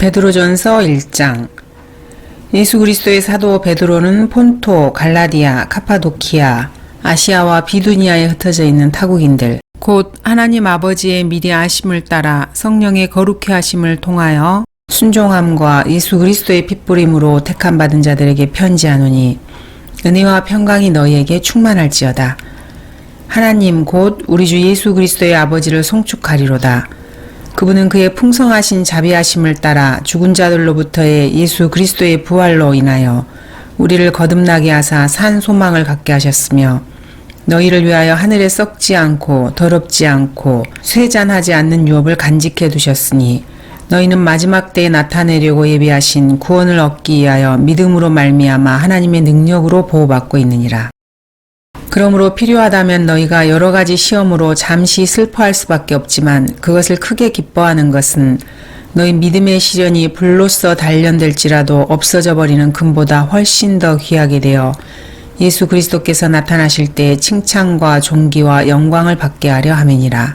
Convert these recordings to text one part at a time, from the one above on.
베드로전서 1장. 예수 그리스도의 사도 베드로는 폰토, 갈라디아, 카파도키아, 아시아와 비두니아에 흩어져 있는 타국인들, 곧 하나님 아버지의 미리 아심을 따라 성령의 거룩해 하심을 통하여 순종함과 예수 그리스도의 핏부림으로 택함 받은 자들에게 편지하노니, 은혜와 평강이 너희에게 충만할지어다. 하나님 곧 우리 주 예수 그리스도의 아버지를 송축하리로다. 그분은 그의 풍성하신 자비하심을 따라 죽은 자들로부터의 예수 그리스도의 부활로 인하여 우리를 거듭나게 하사 산 소망을 갖게 하셨으며, 너희를 위하여 하늘에 썩지 않고 더럽지 않고 쇠잔하지 않는 유업을 간직해 두셨으니, 너희는 마지막 때에 나타내려고 예비하신 구원을 얻기 위하여 믿음으로 말미암아 하나님의 능력으로 보호받고 있느니라. 그러므로 필요하다면 너희가 여러 가지 시험으로 잠시 슬퍼할 수밖에 없지만, 그것을 크게 기뻐하는 것은 너희 믿음의 시련이 불로써 단련될지라도 없어져 버리는 금보다 훨씬 더 귀하게 되어 예수 그리스도께서 나타나실 때 칭찬과 존귀와 영광을 받게 하려 함이니라.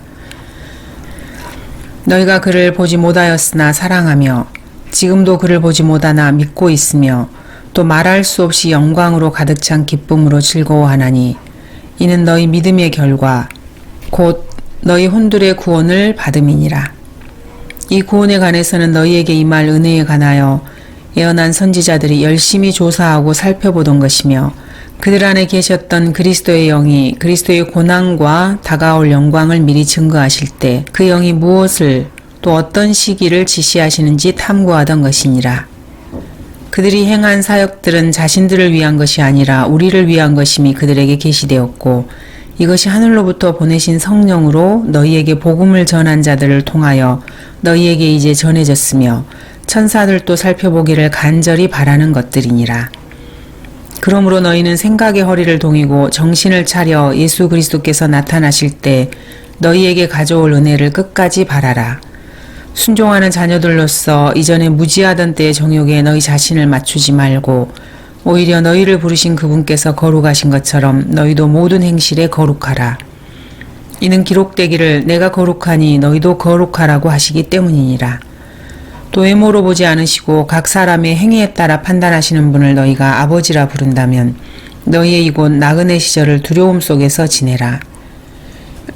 너희가 그를 보지 못하였으나 사랑하며, 지금도 그를 보지 못하나 믿고 있으며, 또 말할 수 없이 영광으로 가득 찬 기쁨으로 즐거워하나니, 이는 너희 믿음의 결과 곧 너희 혼들의 구원을 받음이니라. 이 구원에 관해서는 너희에게 임할 은혜에 관하여 예언한 선지자들이 열심히 조사하고 살펴보던 것이며, 그들 안에 계셨던 그리스도의 영이 그리스도의 고난과 다가올 영광을 미리 증거하실 때 그 영이 무엇을 또 어떤 시기를 지시하시는지 탐구하던 것이니라. 그들이 행한 사역들은 자신들을 위한 것이 아니라 우리를 위한 것임이 그들에게 계시되었고, 이것이 하늘로부터 보내신 성령으로 너희에게 복음을 전한 자들을 통하여 너희에게 이제 전해졌으며, 천사들도 살펴보기를 간절히 바라는 것들이니라. 그러므로 너희는 생각의 허리를 동이고 정신을 차려 예수 그리스도께서 나타나실 때 너희에게 가져올 은혜를 끝까지 바라라. 순종하는 자녀들로서 이전에 무지하던 때의 정욕에 너희 자신을 맞추지 말고, 오히려 너희를 부르신 그분께서 거룩하신 것처럼 너희도 모든 행실에 거룩하라. 이는 기록되기를 내가 거룩하니 너희도 거룩하라고 하시기 때문이니라. 또 외모로 보지 않으시고 각 사람의 행위에 따라 판단하시는 분을 너희가 아버지라 부른다면, 너희의 이곳 나그네 시절을 두려움 속에서 지내라.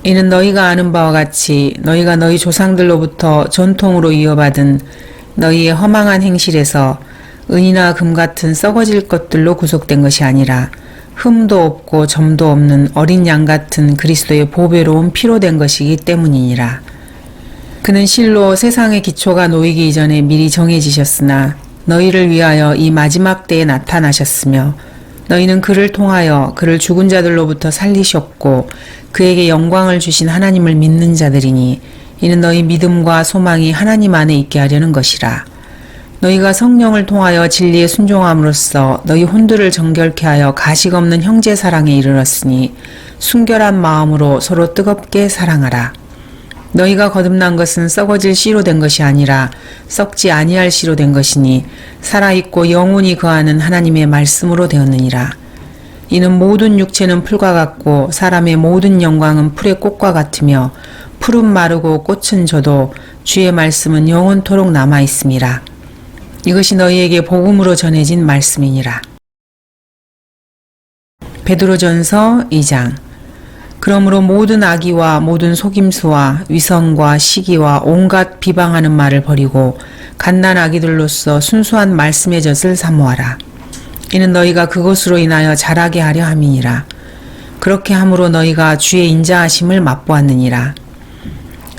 이는 너희가 아는 바와 같이 너희가 너희 조상들로부터 전통으로 이어받은 너희의 허망한 행실에서 은이나 금 같은 썩어질 것들로 구속된 것이 아니라, 흠도 없고 점도 없는 어린 양 같은 그리스도의 보배로운 피로 된 것이기 때문이니라. 그는 실로 세상의 기초가 놓이기 이전에 미리 정해지셨으나 너희를 위하여 이 마지막 때에 나타나셨으며, 너희는 그를 통하여 그를 죽은 자들로부터 살리셨고 그에게 영광을 주신 하나님을 믿는 자들이니, 이는 너희 믿음과 소망이 하나님 안에 있게 하려는 것이라. 너희가 성령을 통하여 진리에 순종함으로써 너희 혼들을 정결케 하여 가식 없는 형제 사랑에 이르렀으니, 순결한 마음으로 서로 뜨겁게 사랑하라. 너희가 거듭난 것은 썩어질 씨로 된 것이 아니라 썩지 아니할 씨로 된 것이니, 살아있고 영원히 거하는 하나님의 말씀으로 되었느니라. 이는 모든 육체는 풀과 같고 사람의 모든 영광은 풀의 꽃과 같으며, 풀은 마르고 꽃은 져도 주의 말씀은 영원토록 남아있음이라. 이것이 너희에게 복음으로 전해진 말씀이니라. 베드로전서 2장. 그러므로 모든 악의와 모든 속임수와 위선과 시기와 온갖 비방하는 말을 버리고 갓난아기들로서 순수한 말씀의 젖을 사모하라. 이는 너희가 그것으로 인하여 자라게 하려 함이니라. 그렇게 함으로 너희가 주의 인자하심을 맛보았느니라.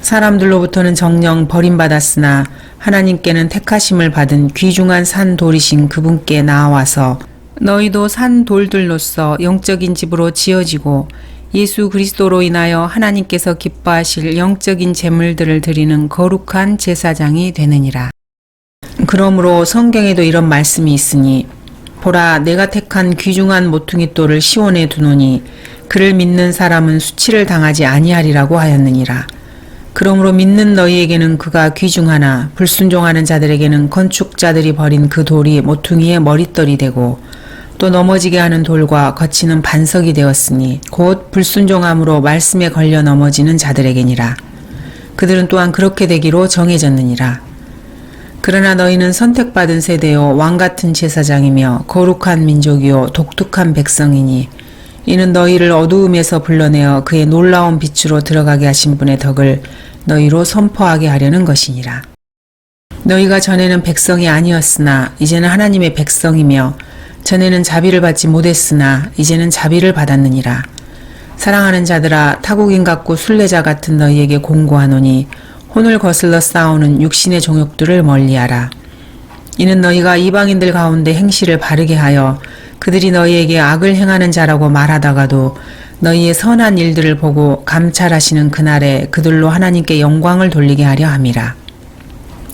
사람들로부터는 정녕 버림받았으나 하나님께는 택하심을 받은 귀중한 산 돌이신 그분께 나아와서 너희도 산 돌들로서 영적인 집으로 지어지고 예수 그리스도로 인하여 하나님께서 기뻐하실 영적인 제물들을 드리는 거룩한 제사장이 되느니라. 그러므로 성경에도 이런 말씀이 있으니, 보라, 내가 택한 귀중한 모퉁이 돌을 시온에 두노니 그를 믿는 사람은 수치를 당하지 아니하리라고 하였느니라. 그러므로 믿는 너희에게는 그가 귀중하나 불순종하는 자들에게는 건축자들이 버린 그 돌이 모퉁이의 머릿돌이 되고, 또 넘어지게 하는 돌과 거치는 반석이 되었으니 곧 불순종함으로 말씀에 걸려 넘어지는 자들에게니라. 그들은 또한 그렇게 되기로 정해졌느니라. 그러나 너희는 선택받은 세대요 왕같은 제사장이며 거룩한 민족이요 독특한 백성이니 이는 너희를 어두움에서 불러내어 그의 놀라운 빛으로 들어가게 하신 분의 덕을 너희로 선포하게 하려는 것이니라. 너희가 전에는 백성이 아니었으나 이제는 하나님의 백성이며 전에는 자비를 받지 못했으나 이제는 자비를 받았느니라. 사랑하는 자들아 타국인 같고 순례자 같은 너희에게 공고하노니 혼을 거슬러 싸우는 육신의 종욕들을 멀리하라. 이는 너희가 이방인들 가운데 행실을 바르게 하여 그들이 너희에게 악을 행하는 자라고 말하다가도 너희의 선한 일들을 보고 감찰하시는 그날에 그들로 하나님께 영광을 돌리게 하려 함이라.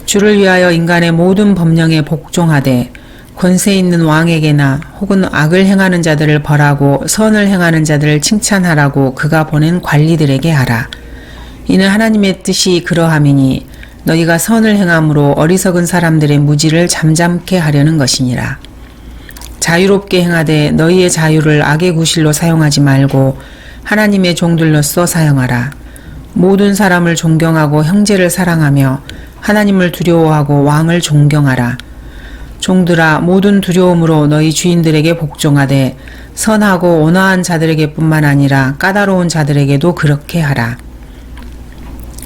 주를 위하여 인간의 모든 법령에 복종하되 권세 있는 왕에게나 혹은 악을 행하는 자들을 벌하고 선을 행하는 자들을 칭찬하라고 그가 보낸 관리들에게 하라. 이는 하나님의 뜻이 그러함이니 너희가 선을 행함으로 어리석은 사람들의 무지를 잠잠케 하려는 것이니라. 자유롭게 행하되 너희의 자유를 악의 구실로 사용하지 말고 하나님의 종들로서 사용하라. 모든 사람을 존경하고 형제를 사랑하며 하나님을 두려워하고 왕을 존경하라. 종들아 모든 두려움으로 너희 주인들에게 복종하되 선하고 온화한 자들에게 뿐만 아니라 까다로운 자들에게도 그렇게 하라.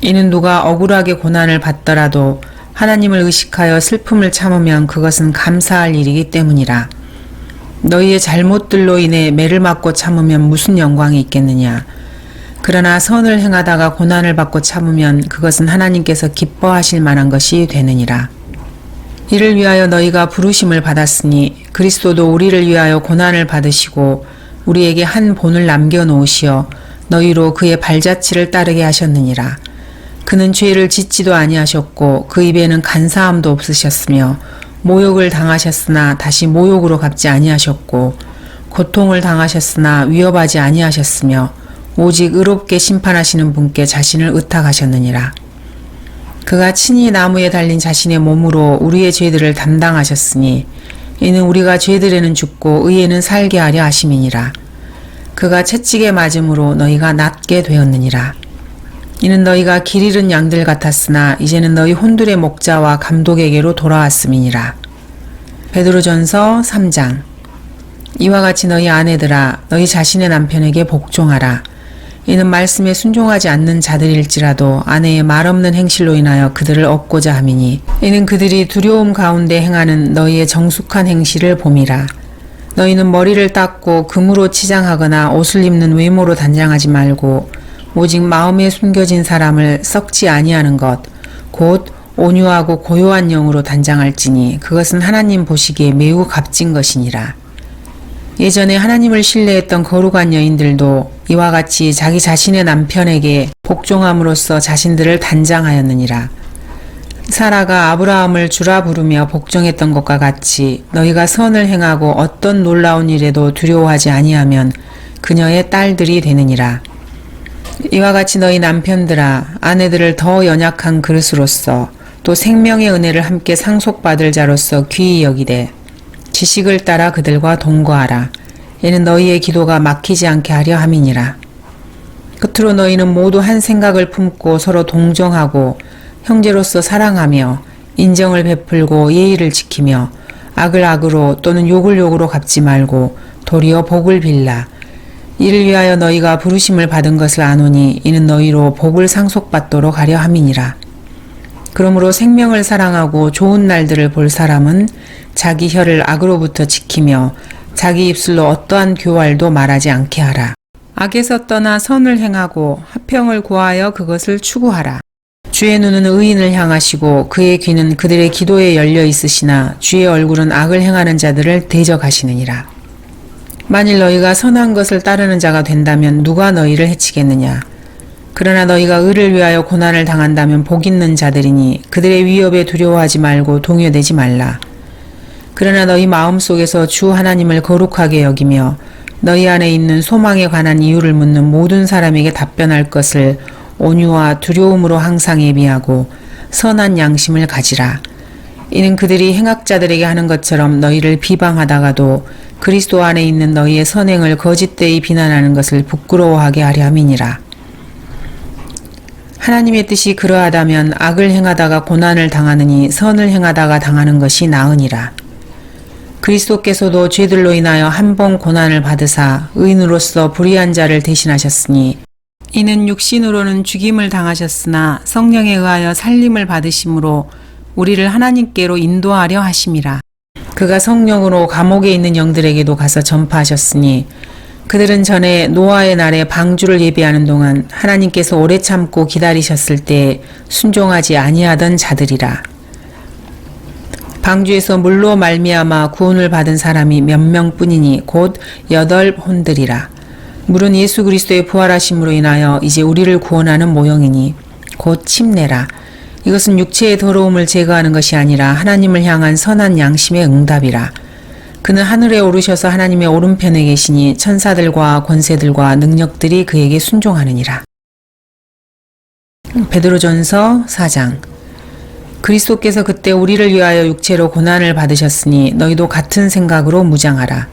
이는 누가 억울하게 고난을 받더라도 하나님을 의식하여 슬픔을 참으면 그것은 감사할 일이기 때문이라. 너희의 잘못들로 인해 매를 맞고 참으면 무슨 영광이 있겠느냐. 그러나 선을 행하다가 고난을 받고 참으면 그것은 하나님께서 기뻐하실 만한 것이 되느니라. 이를 위하여 너희가 부르심을 받았으니 그리스도도 우리를 위하여 고난을 받으시고 우리에게 한 본을 남겨놓으시어 너희로 그의 발자취를 따르게 하셨느니라. 그는 죄를 짓지도 아니하셨고 그 입에는 간사함도 없으셨으며 모욕을 당하셨으나 다시 모욕으로 갚지 아니하셨고 고통을 당하셨으나 위협하지 아니하셨으며 오직 의롭게 심판하시는 분께 자신을 의탁하셨느니라. 그가 친히 나무에 달린 자신의 몸으로 우리의 죄들을 담당하셨으니 이는 우리가 죄들에는 죽고 의에는 살게 하려 하심이니라. 그가 채찍에 맞음으로 너희가 낫게 되었느니라. 이는 너희가 길 잃은 양들 같았으나 이제는 너희 혼들의 목자와 감독에게로 돌아왔음이니라. 베드로전서 3장. 이와 같이 너희 아내들아 너희 자신의 남편에게 복종하라. 이는 말씀에 순종하지 않는 자들일지라도 아내의 말없는 행실로 인하여 그들을 얻고자 함이니 이는 그들이 두려움 가운데 행하는 너희의 정숙한 행실을 봄이라. 너희는 머리를 닦고 금으로 치장하거나 옷을 입는 외모로 단장하지 말고 오직 마음에 숨겨진 사람을 썩지 아니하는 것 곧 온유하고 고요한 영으로 단장할지니 그것은 하나님 보시기에 매우 값진 것이니라. 예전에 하나님을 신뢰했던 거룩한 여인들도 이와 같이 자기 자신의 남편에게 복종함으로써 자신들을 단장하였느니라. 사라가 아브라함을 주라 부르며 복종했던 것과 같이 너희가 선을 행하고 어떤 놀라운 일에도 두려워하지 아니하면 그녀의 딸들이 되느니라. 이와 같이 너희 남편들아 아내들을 더 연약한 그릇으로서 또 생명의 은혜를 함께 상속받을 자로서 귀히 여기되 지식을 따라 그들과 동거하라. 이는 너희의 기도가 막히지 않게 하려 함이니라. 끝으로 너희는 모두 한 생각을 품고 서로 동정하고 형제로서 사랑하며 인정을 베풀고 예의를 지키며 악을 악으로 또는 욕을 욕으로 갚지 말고 도리어 복을 빌라. 이를 위하여 너희가 부르심을 받은 것을 아노니 이는 너희로 복을 상속받도록 하려 함이니라. 그러므로 생명을 사랑하고 좋은 날들을 볼 사람은 자기 혀를 악으로부터 지키며 자기 입술로 어떠한 교활도 말하지 않게 하라. 악에서 떠나 선을 행하고 화평을 구하여 그것을 추구하라. 주의 눈은 의인을 향하시고 그의 귀는 그들의 기도에 열려 있으시나 주의 얼굴은 악을 행하는 자들을 대적하시느니라. 만일 너희가 선한 것을 따르는 자가 된다면 누가 너희를 해치겠느냐. 그러나 너희가 의를 위하여 고난을 당한다면 복 있는 자들이니 그들의 위협에 두려워하지 말고 동요되지 말라. 그러나 너희 마음속에서 주 하나님을 거룩하게 여기며 너희 안에 있는 소망에 관한 이유를 묻는 모든 사람에게 답변할 것을 온유와 두려움으로 항상 예비하고 선한 양심을 가지라. 이는 그들이 행악자들에게 하는 것처럼 너희를 비방하다가도 그리스도 안에 있는 너희의 선행을 거짓되이 비난하는 것을 부끄러워하게 하려 함이니라. 하나님의 뜻이 그러하다면 악을 행하다가 고난을 당하느니 선을 행하다가 당하는 것이 나으니라. 그리스도께서도 죄들로 인하여 한 번 고난을 받으사 의인으로서 불의한 자를 대신하셨으니 이는 육신으로는 죽임을 당하셨으나 성령에 의하여 살림을 받으심으로 우리를 하나님께로 인도하려 하심이라. 그가 성령으로 감옥에 있는 영들에게도 가서 전파하셨으니 그들은 전에 노아의 날에 방주를 예비하는 동안 하나님께서 오래 참고 기다리셨을 때 순종하지 아니하던 자들이라. 방주에서 물로 말미암아 구원을 받은 사람이 몇 명뿐이니 곧 8혼들이라. 물은 예수 그리스도의 부활하심으로 인하여 이제 우리를 구원하는 모형이니 곧 침례라. 이것은 육체의 더러움을 제거하는 것이 아니라 하나님을 향한 선한 양심의 응답이라. 그는 하늘에 오르셔서 하나님의 오른편에 계시니 천사들과 권세들과 능력들이 그에게 순종하느니라. 베드로전서 4장. 그리스도께서 그때 우리를 위하여 육체로 고난을 받으셨으니 너희도 같은 생각으로 무장하라.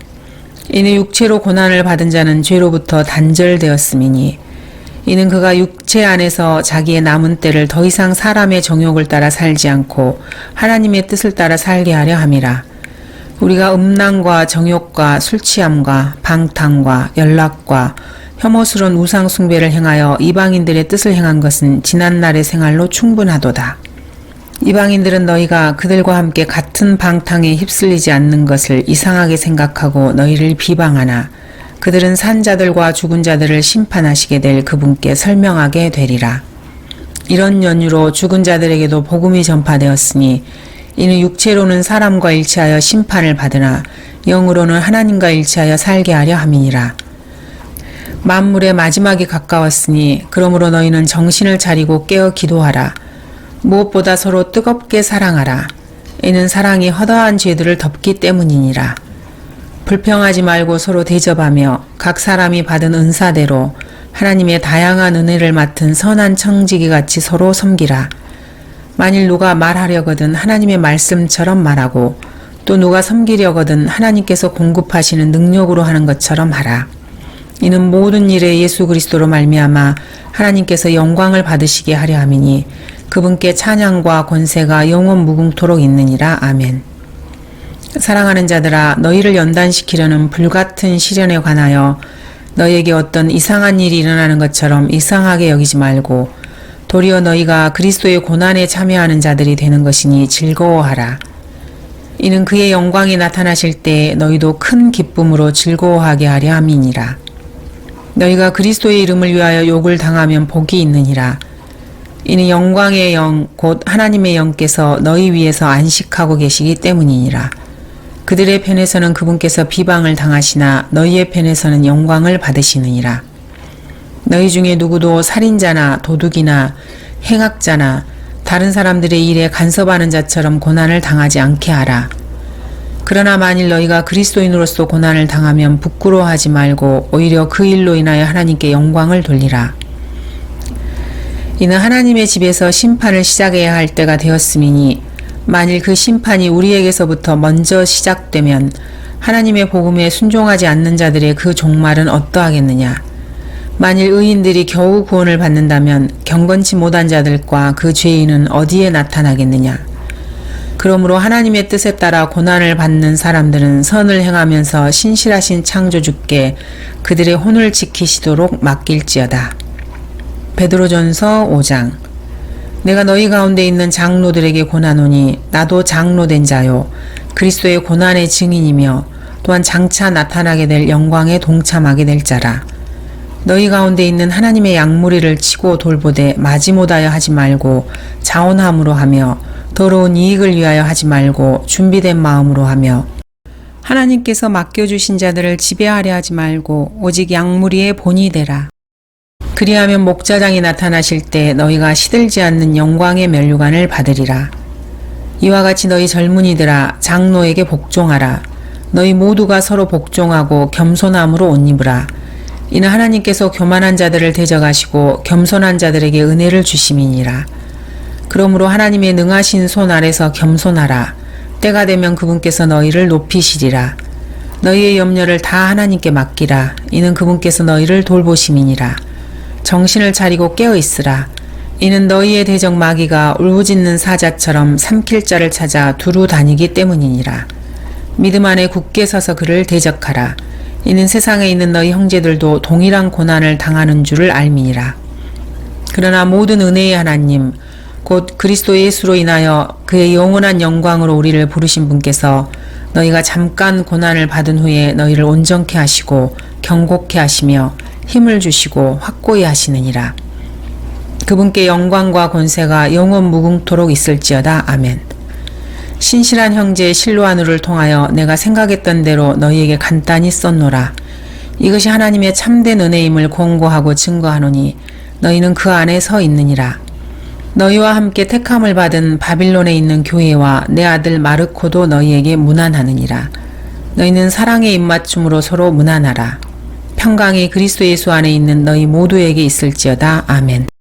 이는 육체로 고난을 받은 자는 죄로부터 단절되었음이니 이는 그가 육체 안에서 자기의 남은 때를 더 이상 사람의 정욕을 따라 살지 않고 하나님의 뜻을 따라 살게 하려 함이라. 우리가 음란과 정욕과 술취함과 방탕과 연락과 혐오스러운 우상 숭배를 행하여 이방인들의 뜻을 행한 것은 지난날의 생활로 충분하도다. 이방인들은 너희가 그들과 함께 같은 방탕에 휩쓸리지 않는 것을 이상하게 생각하고 너희를 비방하나 그들은 산 자들과 죽은 자들을 심판하시게 될 그분께 설명하게 되리라. 이런 연유로 죽은 자들에게도 복음이 전파되었으니 이는 육체로는 사람과 일치하여 심판을 받으나 영으로는 하나님과 일치하여 살게 하려 함이니라. 만물의 마지막이 가까웠으니 그러므로 너희는 정신을 차리고 깨어 기도하라. 무엇보다 서로 뜨겁게 사랑하라. 이는 사랑이 허다한 죄들을 덮기 때문이니라. 불평하지 말고 서로 대접하며 각 사람이 받은 은사대로 하나님의 다양한 은혜를 맡은 선한 청지기 같이 서로 섬기라. 만일 누가 말하려거든 하나님의 말씀처럼 말하고 또 누가 섬기려거든 하나님께서 공급하시는 능력으로 하는 것처럼 하라. 이는 모든 일에 예수 그리스도로 말미암아 하나님께서 영광을 받으시게 하려 함이니 그분께 찬양과 권세가 영원 무궁토록 있느니라. 아멘. 사랑하는 자들아, 너희를 연단시키려는 불같은 시련에 관하여 너희에게 어떤 이상한 일이 일어나는 것처럼 이상하게 여기지 말고 도리어 너희가 그리스도의 고난에 참여하는 자들이 되는 것이니 즐거워하라. 이는 그의 영광이 나타나실 때 너희도 큰 기쁨으로 즐거워하게 하려 함이니라. 너희가 그리스도의 이름을 위하여 욕을 당하면 복이 있느니라. 이는 영광의 영 곧 하나님의 영께서 너희 위에서 안식하고 계시기 때문이니라. 그들의 편에서는 그분께서 비방을 당하시나 너희의 편에서는 영광을 받으시느니라. 너희 중에 누구도 살인자나 도둑이나 행악자나 다른 사람들의 일에 간섭하는 자처럼 고난을 당하지 않게 하라. 그러나 만일 너희가 그리스도인으로서 고난을 당하면 부끄러워하지 말고 오히려 그 일로 인하여 하나님께 영광을 돌리라. 이는 하나님의 집에서 심판을 시작해야 할 때가 되었음이니 만일 그 심판이 우리에게서부터 먼저 시작되면 하나님의 복음에 순종하지 않는 자들의 그 종말은 어떠하겠느냐. 만일 의인들이 겨우 구원을 받는다면 경건치 못한 자들과 그 죄인은 어디에 나타나겠느냐. 그러므로 하나님의 뜻에 따라 고난을 받는 사람들은 선을 행하면서 신실하신 창조주께 그들의 혼을 지키시도록 맡길지어다. 베드로전서 5장. 내가 너희 가운데 있는 장로들에게 고나노니 나도 장로된 자요 그리스도의 고난의 증인이며 또한 장차 나타나게 될 영광에 동참하게 될 자라. 너희 가운데 있는 하나님의 양무리를 치고 돌보되 마지못하여 하지 말고 자원함으로 하며 더러운 이익을 위하여 하지 말고 준비된 마음으로 하며 하나님께서 맡겨주신 자들을 지배하려 하지 말고 오직 양무리의 본이 되라. 그리하면 목자장이 나타나실 때 너희가 시들지 않는 영광의 면류관을 받으리라. 이와 같이 너희 젊은이들아 장로에게 복종하라. 너희 모두가 서로 복종하고 겸손함으로 옷 입으라. 이는 하나님께서 교만한 자들을 대적하시고 겸손한 자들에게 은혜를 주심이니라. 그러므로 하나님의 능하신 손 아래서 겸손하라. 때가 되면 그분께서 너희를 높이시리라. 너희의 염려를 다 하나님께 맡기라. 이는 그분께서 너희를 돌보심이니라. 정신을 차리고 깨어 있으라. 이는 너희의 대적 마귀가 울부짖는 사자처럼 삼킬 자를 찾아 두루 다니기 때문이니라. 믿음 안에 굳게 서서 그를 대적하라. 이는 세상에 있는 너희 형제들도 동일한 고난을 당하는 줄을 알미니라. 그러나 모든 은혜의 하나님 곧 그리스도 예수로 인하여 그의 영원한 영광으로 우리를 부르신 분께서 너희가 잠깐 고난을 받은 후에 너희를 온전케 하시고 경고케 하시며 힘을 주시고 확고히 하시느니라. 그분께 영광과 권세가 영원 무궁토록 있을지어다. 아멘. 신실한 형제 실로아누를 통하여 내가 생각했던 대로 너희에게 간단히 썼노라. 이것이 하나님의 참된 은혜임을 권고하고 증거하노니 너희는 그 안에 서 있느니라. 너희와 함께 택함을 받은 바빌론에 있는 교회와 내 아들 마르코도 너희에게 문안하느니라. 너희는 사랑의 입맞춤으로 서로 문안하라. 평강이 그리스도 예수 안에 있는 너희 모두에게 있을지어다. 아멘.